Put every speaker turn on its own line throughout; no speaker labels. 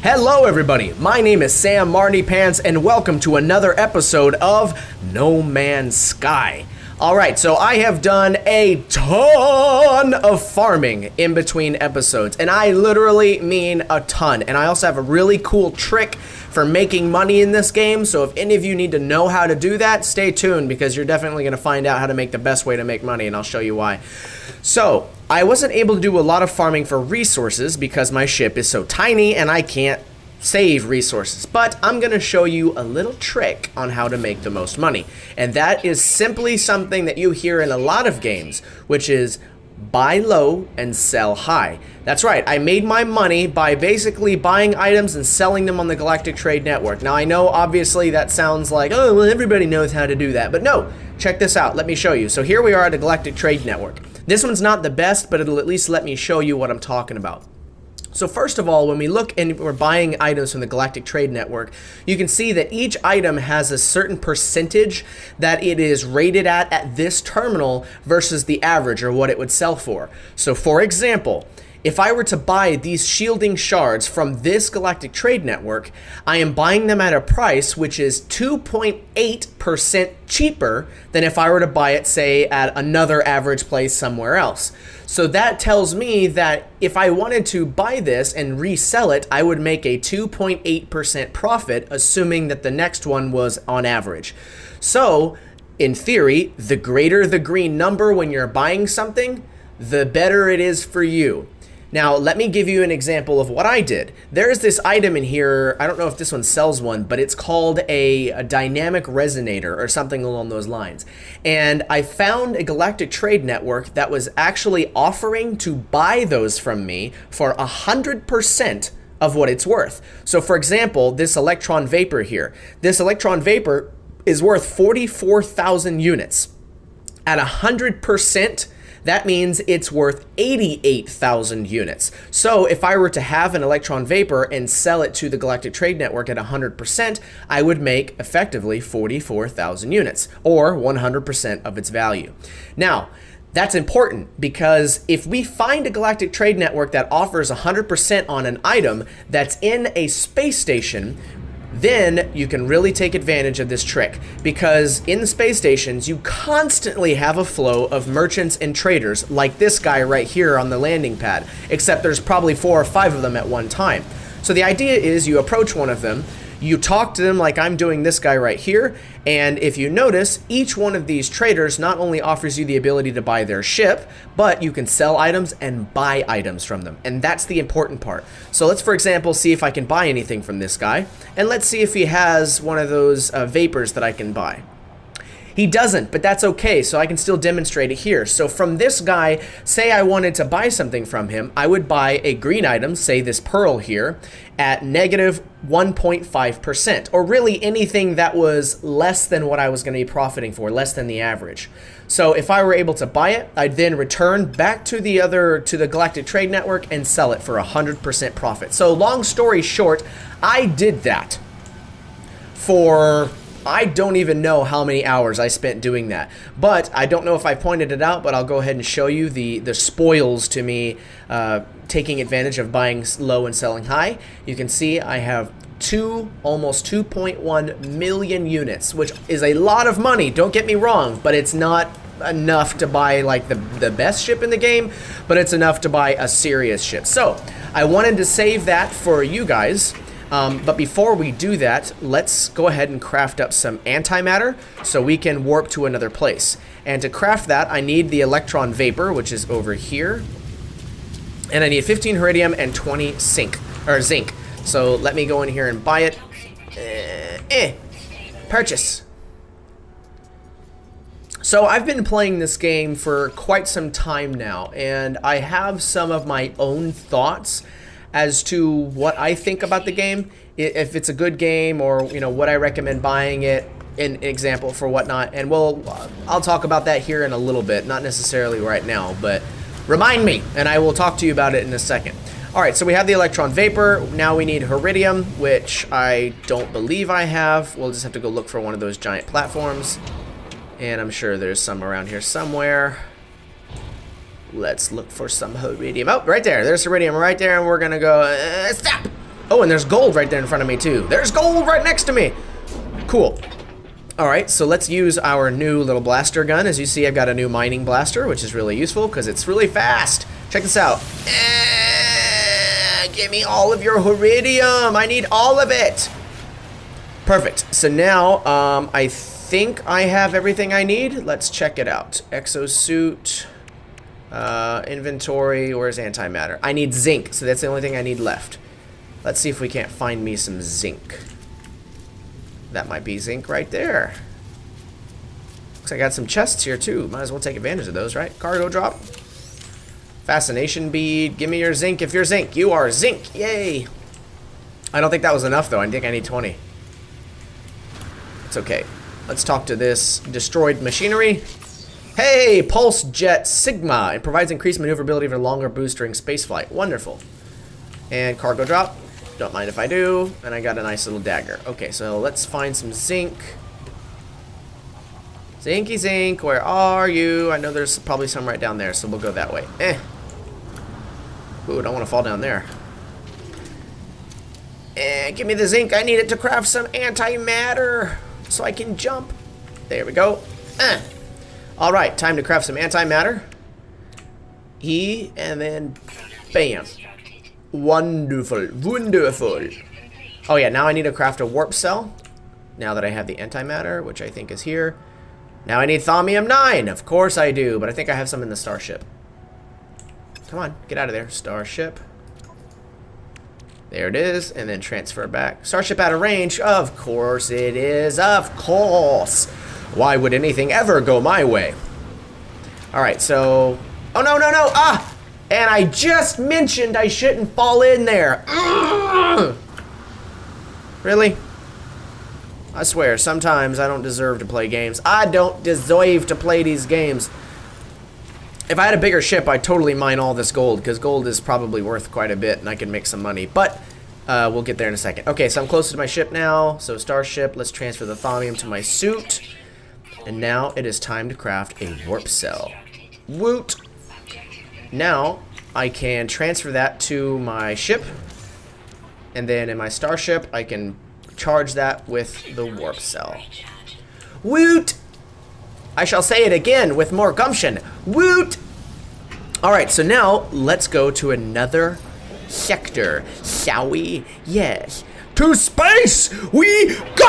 Hello everybody, my name is Samarty Pants and welcome to another episode of No Man's Sky. Alright, so I have done a ton of farming in between episodes, and I literally mean a ton. And I also have a really cool trick for making money in this game, so if any of you need to know how to do that, stay tuned because you're definitely going to find out how to make the best way to make money, and I'll show you why. So, I wasn't able to do a lot of farming for resources because my ship is so tiny and I can't save resources, but I'm going to show you a little trick on how to make the most money. And that is simply something that you hear in a lot of games, which is buy low and sell high. That's right, I made my money by basically buying items and selling them on the Galactic Trade Network. Now I know obviously that sounds like, oh, well, everybody knows how to do that, but no, check this out, let me show you. So here we are at the Galactic Trade Network. This one's not the best, but it'll at least let me show you what I'm talking about. So first of all, when we look and we're buying items from the Galactic Trade Network, you can see that each item has a certain percentage that it is rated at this terminal versus the average or what it would sell for. So for example, if I were to buy these shielding shards from this Galactic Trade Network, I am buying them at a price which is 2.8% cheaper than if I were to buy it, say, at another average place somewhere else. So that tells me that if I wanted to buy this and resell it, I would make a 2.8% profit, assuming that the next one was on average. So, in theory, the greater the green number when you're buying something, the better it is for you. Now, let me give you an example of what I did. There's this item in here, I don't know if this one sells one, but it's called a dynamic resonator or something along those lines. And I found a Galactic Trade Network that was actually offering to buy those from me for 100% of what it's worth. So for example, this electron vapor here. This electron vapor is worth 44,000 units. At 100%, that means it's worth 88,000 units. So if I were to have an electron vapor and sell it to the Galactic Trade Network at 100%, I would make effectively 44,000 units, or 100% of its value. Now, that's important because if we find a Galactic Trade Network that offers 100% on an item that's in a space station, then you can really take advantage of this trick, because in the space stations you constantly have a flow of merchants and traders like this guy right here on the landing pad, except there's probably 4 or 5 of them at one time. So the idea is you approach one of them, you talk to them like I'm doing this guy right here, and if you notice, each one of these traders not only offers you the ability to buy their ship, but you can sell items and buy items from them, and that's the important part. So let's, for example, see if I can buy anything from this guy, and let's see if he has one of those vapors that I can buy. He doesn't, but that's okay, so I can still demonstrate it here. So from this guy, say I wanted to buy something from him, I would buy a green item, say this pearl here, at negative 1.5%, or really anything that was less than what I was going to be profiting for, less than the average. So if I were able to buy it, I'd then return back to the Galactic Trade Network and sell it for 100% profit. So long story short, I did that for, I don't even know how many hours I spent doing that, but I don't know if I pointed it out, but I'll go ahead and show you the spoils to me taking advantage of buying low and selling high. You can see I have almost 2.1 million units, which is a lot of money, don't get me wrong, but it's not enough to buy like the best ship in the game, but it's enough to buy a serious ship. So I wanted to save that for you guys. But before we do that, let's go ahead and craft up some antimatter so we can warp to another place. And to craft that, I need the electron vapor, which is over here. And I need 15 iridium and 20 zinc. So let me go in here and buy it. Purchase. So I've been playing this game for quite some time now, and I have some of my own thoughts as to what I think about the game, if it's a good game, or what I recommend buying it, an example for whatnot. And I'll talk about that here in a little bit, not necessarily right now, but remind me and I will talk to you about it in a second. Alright, so we have the electron vapor. Now we need iridium, which I don't believe I have. We'll just have to go look for one of those giant platforms, and I'm sure there's some around here somewhere. Let's look for some iridium. Oh, right there. There's iridium right there, and we're gonna go, stop! Oh, and there's gold right there in front of me too. There's gold right next to me. Cool. All right, so let's use our new little blaster gun. As you see, I've got a new mining blaster, which is really useful because it's really fast. Check this out. Give me all of your iridium. I need all of it. Perfect. So now, I think I have everything I need. Let's check it out. Exosuit, inventory, where's antimatter? I need zinc, so that's the only thing I need left. Let's see if we can't find me some zinc. That might be zinc right there. Looks like I got some chests here too. Might as well take advantage of those, right? Cargo drop. Fascination bead. Give me your zinc if you're zinc. You are zinc. Yay. I don't think that was enough though. I think I need 20. It's okay. Let's talk to this destroyed machinery. Hey, Pulse Jet Sigma. It provides increased maneuverability for longer boost during spaceflight. Wonderful. And cargo drop. Don't mind if I do. And I got a nice little dagger. Okay, so let's find some zinc. Zinky zinc, where are you? I know there's probably some right down there, so we'll go that way. Ooh, don't want to fall down there. Give me the zinc. I need it to craft some antimatter so I can jump. There we go. All right, time to craft some antimatter. E, and then bam. Wonderful, wonderful. Oh yeah, now I need to craft a warp cell. Now that I have the antimatter, which I think is here. Now I need thaumium 9. Of course I do, but I think I have some in the starship. Come on, get out of there, starship. There it is, and then transfer back. Starship out of range. Of course it is, of course. Why would anything ever go my way? All right, so, oh no, no, no, ah! And I just mentioned I shouldn't fall in there. Really? I swear, sometimes I don't deserve to play games. I don't deserve to play these games. If I had a bigger ship, I'd totally mine all this gold, because gold is probably worth quite a bit, and I can make some money. But we'll get there in a second. Okay, so I'm close to my ship now. So starship, let's transfer the thaumium to my suit. And now it is time to craft a warp cell. Woot! Now, I can transfer that to my ship, and then in my starship, I can charge that with the warp cell. Woot! I shall say it again with more gumption. Woot! Alright, so now, let's go to another sector, shall we? Yes. To space we go!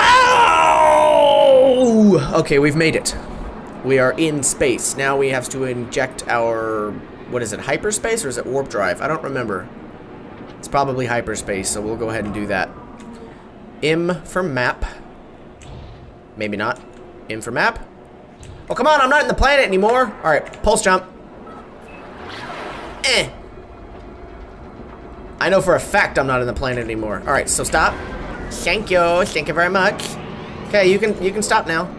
Okay, we've made it. We are in space. Now we have to inject our, what is it, hyperspace or is it warp drive? I don't remember. It's probably hyperspace, so we'll go ahead and do that. M for map. Maybe not. M for map. Oh, come on, I'm not in the planet anymore. All right, pulse jump. I know for a fact I'm not in the planet anymore. All right, so stop. Thank you very much. Okay, you can stop now.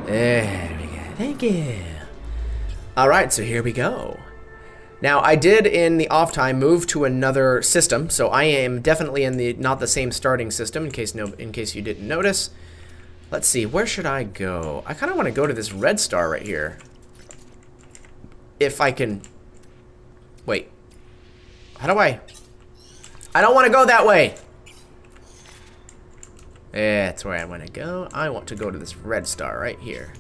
There we go. Thank you. All right, so here we go. Now, I did, in the off time, move to another system, so I am definitely in the not the same starting system, in case you didn't notice. Let's see, where should I go? I kind of want to go to this red star right here. If I can... Wait. How do I don't want to go that way! That's where I want to go. I want to go to this red star right here.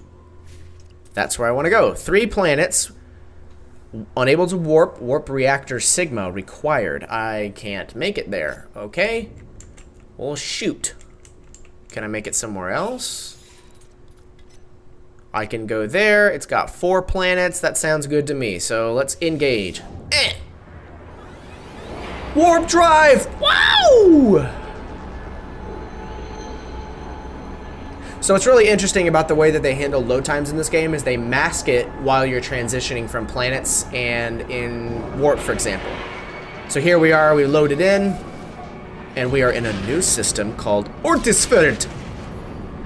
That's where I want to go. 3 planets... Unable to warp. Warp reactor Sigma required. I can't make it there. Okay. Well, shoot. Can I make it somewhere else? I can go there. It's got 4 planets. That sounds good to me. So let's engage. Warp drive! Wow! So what's really interesting about the way that they handle load times in this game is they mask it while you're transitioning from planets and in warp, for example. So here we are, we loaded in, and we are in a new system called Ortisfeld.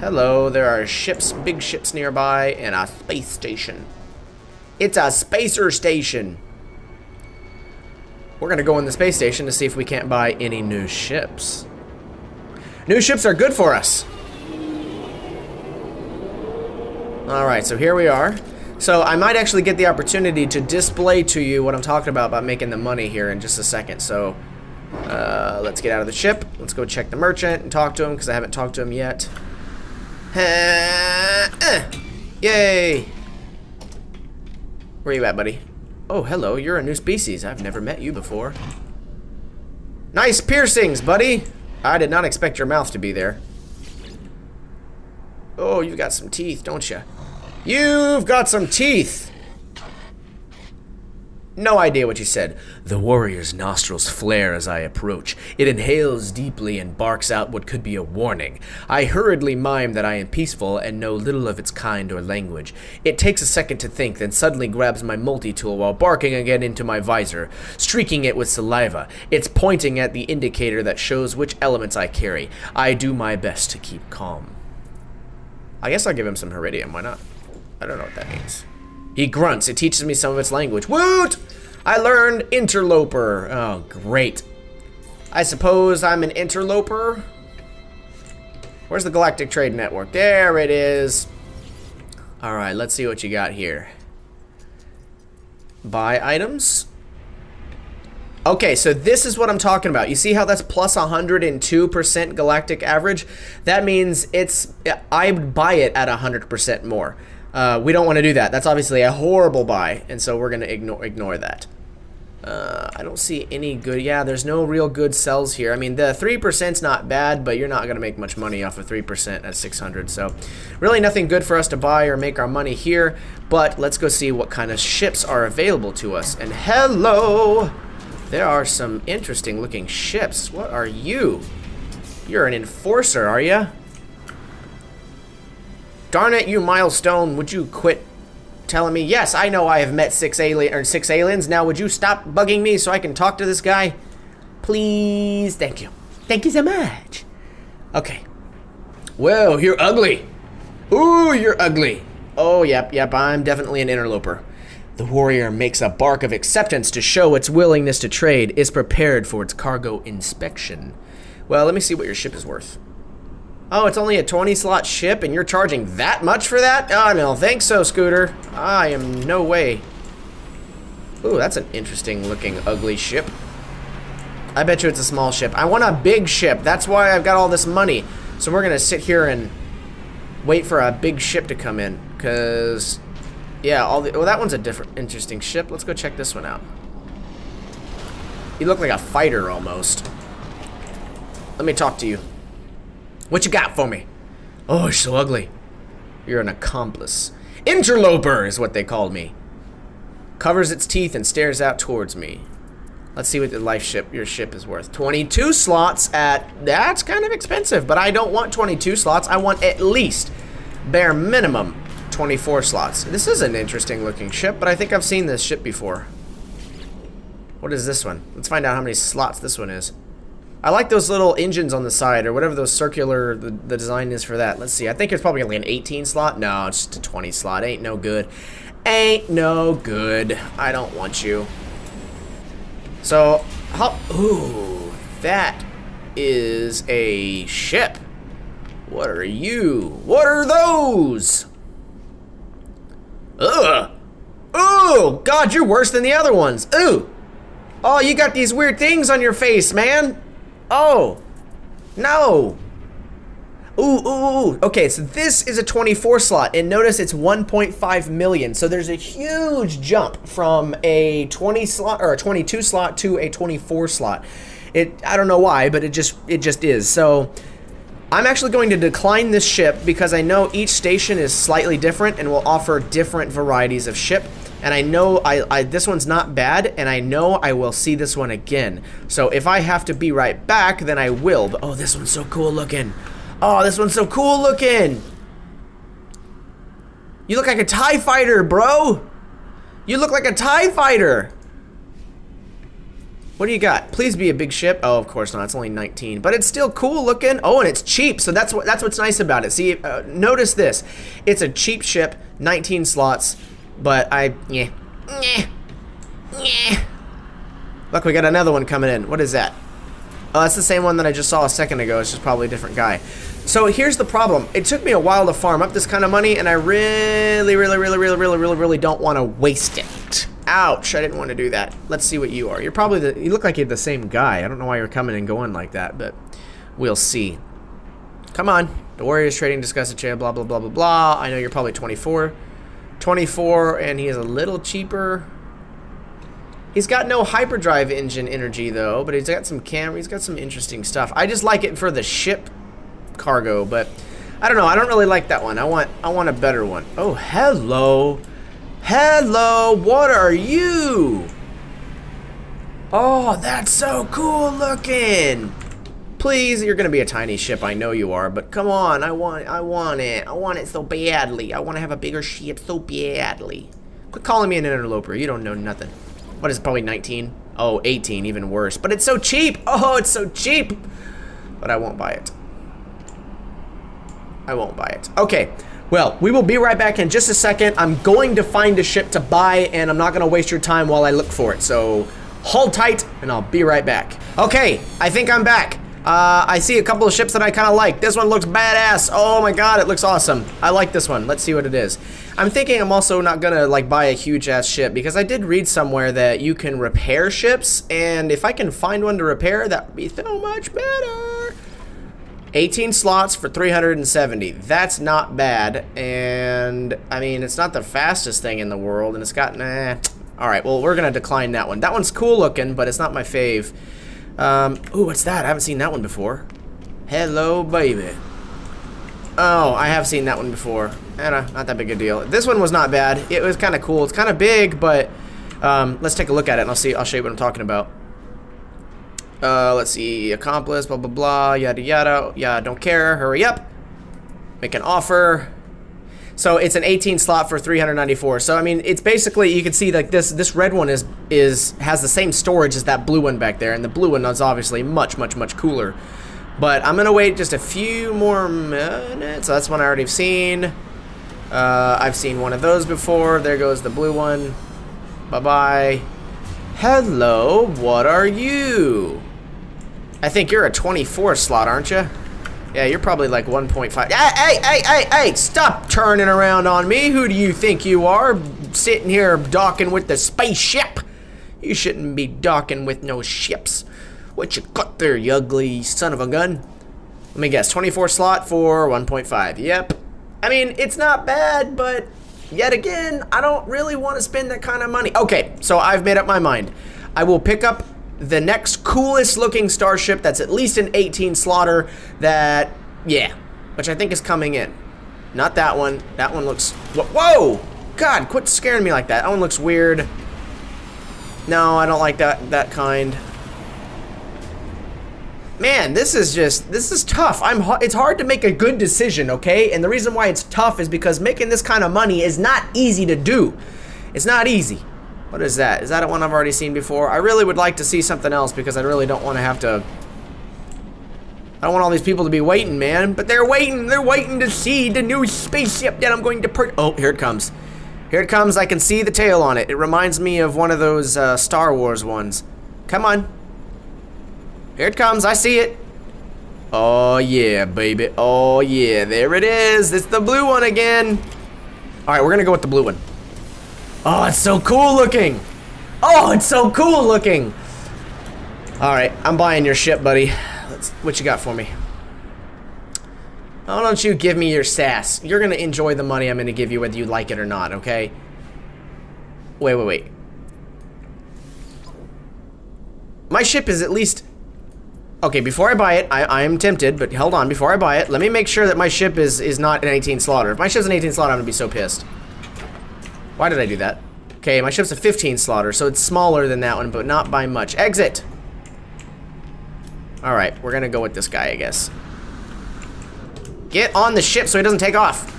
Hello, there are ships, big ships nearby, and a space station. It's a spacer station. We're gonna go in the space station to see if we can't buy any new ships. New ships are good for us. Alright, so here we are. So I might actually get the opportunity to display to you what I'm talking about making the money here in just a second. So Let's get out of the ship. Let's go check the merchant and talk to him, because I haven't talked to him yet. Yay! Where you at, buddy? Oh, hello, you're a new species. I've never met you before. Nice piercings, buddy! I did not expect your mouth to be there. Oh, you've got some teeth, don't you? You've got some teeth! No idea what you said. The warrior's nostrils flare as I approach. It inhales deeply and barks out what could be a warning. I hurriedly mime that I am peaceful and know little of its kind or language. It takes a second to think, then suddenly grabs my multi-tool while barking again into my visor, streaking it with saliva. It's pointing at the indicator that shows which elements I carry. I do my best to keep calm. I guess I'll give him some Heridium, why not? I don't know what that means. He grunts. It teaches me some of its language. Woot! I learned interloper. Oh, great. I suppose I'm an interloper? Where's the Galactic Trade Network? There it is. Alright, let's see what you got here. Buy items. Okay, so this is what I'm talking about. You see how that's plus 102% galactic average? That means I would buy it at 100% more. We don't want to do that. That's obviously a horrible buy, and so we're going to ignore that. I don't see any good... Yeah, there's no real good sells here. I mean, the 3%'s not bad, but you're not going to make much money off of 3% at 600, so really nothing good for us to buy or make our money here, but let's go see what kind of ships are available to us. And hello! There are some interesting looking ships. What are you? You're an enforcer, are you? Darn it, you Milestone, would you quit telling me? Yes, I know I have met six aliens. Now, would you stop bugging me so I can talk to this guy? Please, thank you. Thank you so much. Okay. Whoa, you're ugly. Ooh, you're ugly. Oh, yep, I'm definitely an interloper. The warrior makes a bark of acceptance to show its willingness to trade, is prepared for its cargo inspection. Well, let me see what your ship is worth. Oh, it's only a 20-slot ship, and you're charging that much for that? Oh, I don't think so, Scooter. I am no way. Ooh, that's an interesting-looking ugly ship. I bet you it's a small ship. I want a big ship. That's why I've got all this money. So we're going to sit here and wait for a big ship to come in. Because, yeah, well, that one's a different, interesting ship. Let's go check this one out. You look like a fighter, almost. Let me talk to you. What you got for me? Oh, you're so ugly. You're an accomplice. Interloper is what they called me. Covers its teeth and stares out towards me. Let's see what your ship is worth. 22 slots that's kind of expensive, but I don't want 22 slots. I want at least, bare minimum, 24 slots. This is an interesting looking ship, but I think I've seen this ship before. What is this one? Let's find out how many slots this one is. I like those little engines on the side, or whatever those circular, the design is for that. Let's see, I think it's probably only an 18 slot. No, it's just a 20 slot. Ain't no good. Ain't no good. I don't want you. So, ooh, that is a ship. What are you? What are those? Ugh. Oh, God, you're worse than the other ones. Ooh. Oh, you got these weird things on your face, man. Oh, no. Ooh. Okay, so this is a 24 slot, and notice it's 1.5 million. So there's a huge jump from a 20 slot or a 22 slot to a 24 slot. I don't know why, but it just is. So I'm actually going to decline this ship because I know each station is slightly different and will offer different varieties of ship. And I know this one's not bad, and I know I will see this one again. So if I have to be right back, then I will. But, oh, this one's so cool looking. Oh, this one's so cool looking. You look like a TIE fighter, bro. You look like a TIE fighter. What do you got? Please be a big ship. Oh, of course not. It's only 19, but it's still cool looking. Oh, and it's cheap. So that's what's nice about it. See, notice this. It's a cheap ship, 19 slots. But yeah. Look, we got another one coming in. What is that? Oh, that's the same one that I just saw a second ago. It's just probably a different guy. So here's the problem. It took me a while to farm up this kind of money, and I really don't want to waste it. Ouch, I didn't want to do that. Let's see what you are. You're probably you look like you're the same guy. I don't know why you're coming and going like that, but we'll see. Come on. The Warriors trading discussed chair, blah, blah, blah, blah, blah. I know you're probably 24. 24, and he is a little cheaper. He's got no hyperdrive engine energy, though, but he's got some camera. He's got some interesting stuff. I just like it for the ship cargo, but I don't know. I don't really like that one. I want a better one. Oh, hello. Hello, what are you? Oh, that's so cool looking. Please, you're gonna be a tiny ship, I know you are, but come on, I want it. I want it so badly. I want to have a bigger ship so badly. Quit calling me an interloper, you don't know nothing. What is it, probably 19? Oh, 18, even worse. But it's so cheap! Oh, it's so cheap! But I won't buy it. I won't buy it. Okay. Well, we will be right back in just a second. I'm going to find a ship to buy, and I'm not going to waste your time while I look for it. So, hold tight, and I'll be right back. Okay, I think I'm back. I see a couple of ships that I kind of like. This one looks badass. Oh my god, it looks awesome. I like this one. Let's see what it is. I'm thinking I'm also not going to, like, buy a huge-ass ship, because I did read somewhere that you can repair ships, and if I can find one to repair, that would be so much better. 18 slots for 370. That's not bad. And, I mean, it's not the fastest thing in the world. And it's got, nah. Alright, well, we're going to decline that one. That one's cool looking, but it's not my fave. Ooh, what's that? I haven't seen that one before. Hello, baby. Oh, I have seen that one before. Not that big a deal. This one was not bad. It was kind of cool. It's kind of big, but let's take a look at it, and I'll show you what I'm talking about. Let's see, accomplice, blah, blah, blah, yada, yada. Yeah, don't care, hurry up. Make an offer. So it's an 18 slot for 394. So, I mean, it's basically, you can see, like, this red one has the same storage as that blue one back there, and the blue one is obviously much, much, much cooler. But I'm gonna wait just a few more minutes. So that's one I already have seen. I've seen one of those before. There goes the blue one. Bye-bye. Hello, what are you? I think you're a 24 slot, aren't you? Yeah, you're probably like 1.5. Hey, stop turning around on me. Who do you think you are? Sitting here docking with the spaceship. You shouldn't be docking with no ships. What you got there, you ugly son of a gun? Let me guess, 24 slot for 1.5. Yep. I mean, it's not bad, but yet again, I don't really want to spend that kind of money. Okay, so I've made up my mind. I will pick up the next coolest looking starship that's at least an 18 slotter that, yeah, which I think is coming in. Not that one. That one looks, whoa! God, quit scaring me like that. That one looks weird. No, I don't like that kind. Man, this is tough. It's hard to make a good decision, okay? And the reason why it's tough is because making this kind of money is not easy to do. It's not easy. What is that? Is that one I've already seen before? I really would like to see something else because I really don't want to have to... I don't want all these people to be waiting, man. But they're waiting. They're waiting to see the new spaceship that I'm going to Oh, here it comes. Here it comes. I can see the tail on it. It reminds me of one of those Star Wars ones. Come on. Here it comes. I see it. Oh, yeah, baby. Oh, yeah. There it is. It's the blue one again. All right, we're going to go with the blue one. Oh, it's so cool looking. Oh, it's so cool looking. All right, I'm buying your ship, buddy. What you got for me? Why don't you give me your sass? You're going to enjoy the money I'm going to give you whether you like it or not, okay? Wait. My ship is at least... Okay, before I buy it, I am tempted, but hold on. Before I buy it, let me make sure that my ship is not an 18 slaughter. If my ship's an 18 slaughter, I'm going to be so pissed. Why did I do that? Okay, my ship's a 15 slaughter, so it's smaller than that one, but not by much. Exit! Alright, we're going to go with this guy, I guess. Get on the ship so he doesn't take off.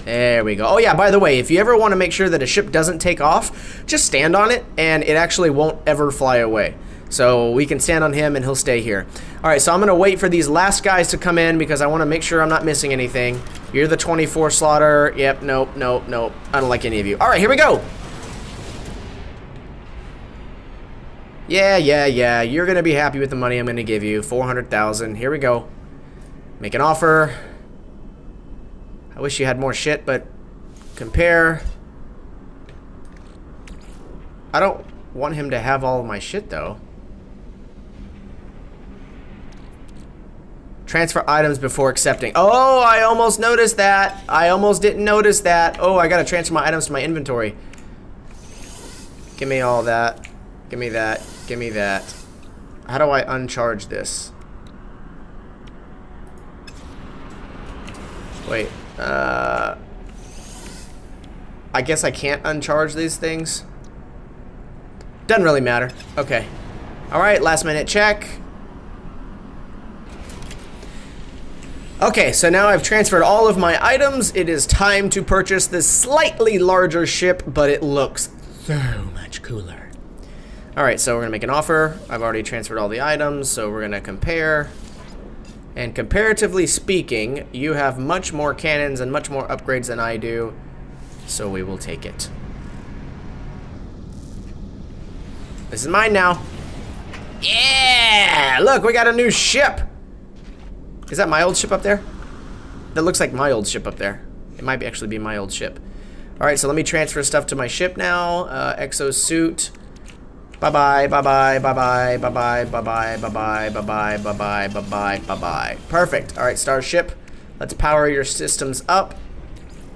There we go. Oh yeah, by the way, if you ever want to make sure that a ship doesn't take off, just stand on it, and it actually won't ever fly away. So we can stand on him and he'll stay here. Alright, so I'm going to wait for these last guys to come in because I want to make sure I'm not missing anything. You're the 24 slaughter. Yep, nope. I don't like any of you. Alright, here we go. Yeah. You're going to be happy with the money I'm going to give you. 400,000. Here we go. Make an offer. I wish you had more shit, but compare. I don't want him to have all of my shit, though. Transfer items before accepting. Oh, I almost noticed that. I almost didn't notice that. Oh, I gotta transfer my items to my inventory. Give me all that. Give me that. Give me that. How do I uncharge this? Wait. I guess I can't uncharge these things. Doesn't really matter. Okay. Alright, last minute check. Okay, so now I've transferred all of my items. It is time to purchase this slightly larger ship, but it looks so much cooler. Alright, so we're gonna make an offer. I've already transferred all the items, so we're gonna compare. And comparatively speaking, you have much more cannons and much more upgrades than I do, so we will take it. This is mine now. Yeah! Look, we got a new ship! Is that my old ship up there? That looks like my old ship up there. It might actually be my old ship. Alright, so let me transfer stuff to my ship now. Exosuit. Bye-bye, bye-bye, bye-bye, bye-bye, bye-bye, bye-bye, bye-bye, bye-bye, bye-bye, bye-bye. Perfect. Alright, Starship. Let's power your systems up.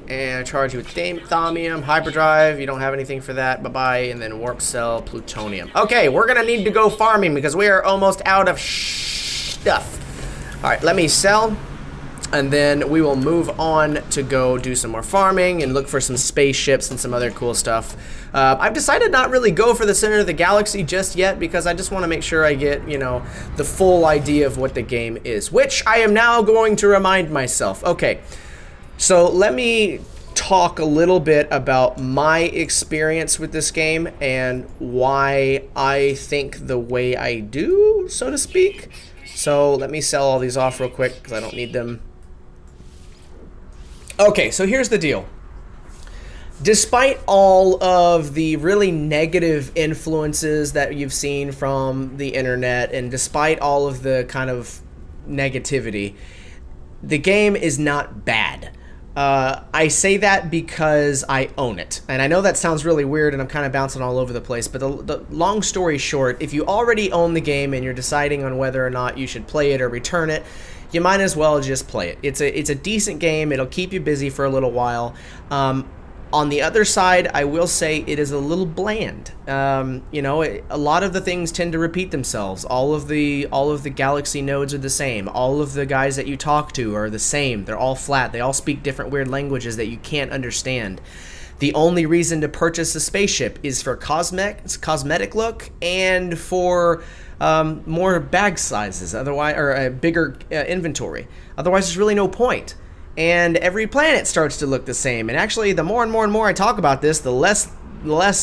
And charge you with thaumium, hyperdrive. You don't have anything for that. Bye-bye. And then warp cell, plutonium. Okay, we're gonna need to go farming because we are almost out of stuff. Alright, let me sell, and then we will move on to go do some more farming and look for some spaceships and some other cool stuff. I've decided not really go for the center of the galaxy just yet because I just want to make sure I get, you know, the full idea of what the game is, which I am now going to remind myself. Okay, so let me talk a little bit about my experience with this game and why I think the way I do, so to speak. So let me sell all these off real quick because I don't need them. Okay, so here's the deal. Despite all of the really negative influences that you've seen from the internet, and despite all of the kind of negativity, the game is not bad. I say that because I own it. And I know that sounds really weird and I'm kind of bouncing all over the place, but the long story short, if you already own the game and you're deciding on whether or not you should play it or return it, you might as well just play it. It's a decent game. It'll keep you busy for a little while. On the other side, I will say it is a little bland. You know, a lot of the things tend to repeat themselves. All of the galaxy nodes are the same. All of the guys that you talk to are the same. They're all flat. They all speak different weird languages that you can't understand. The only reason to purchase a spaceship is for cosmetic look and for more bag sizes, otherwise, or a bigger inventory. Otherwise, there's really no point. And every planet starts to look the same. And actually, the more and more I talk about this, the less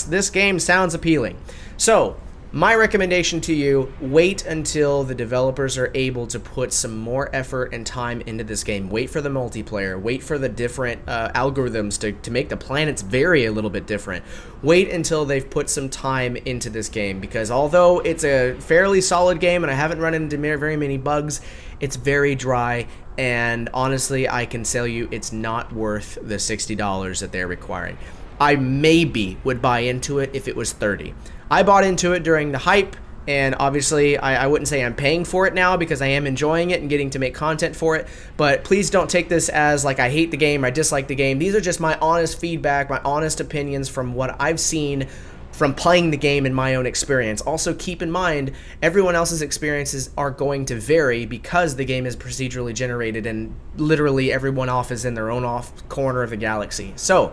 this game sounds appealing. So, my recommendation to you, wait until the developers are able to put some more effort and time into this game. Wait for the multiplayer. Wait for the different algorithms to make the planets vary a little bit different. Wait until they've put some time into this game, because although it's a fairly solid game and I haven't run into very many bugs, it's very dry. And honestly, I can tell you it's not worth the $60 that they're requiring. I maybe would buy into it if it was $30. I bought into it during the hype, and obviously I wouldn't say I'm paying for it now because I am enjoying it and getting to make content for it, but please don't take this as like I hate the game or I dislike the game. These are just my honest feedback, my honest opinions from what I've seen from playing the game in my own experience. Also, keep in mind, everyone else's experiences are going to vary because the game is procedurally generated and literally everyone off is in their own off corner of the galaxy. So,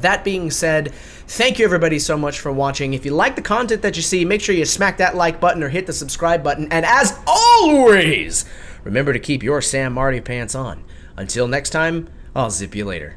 that being said, thank you everybody so much for watching. If you like the content that you see, make sure you smack that like button or hit the subscribe button. And as always, remember to keep your Samarty pants on. Until next time, I'll zip you later.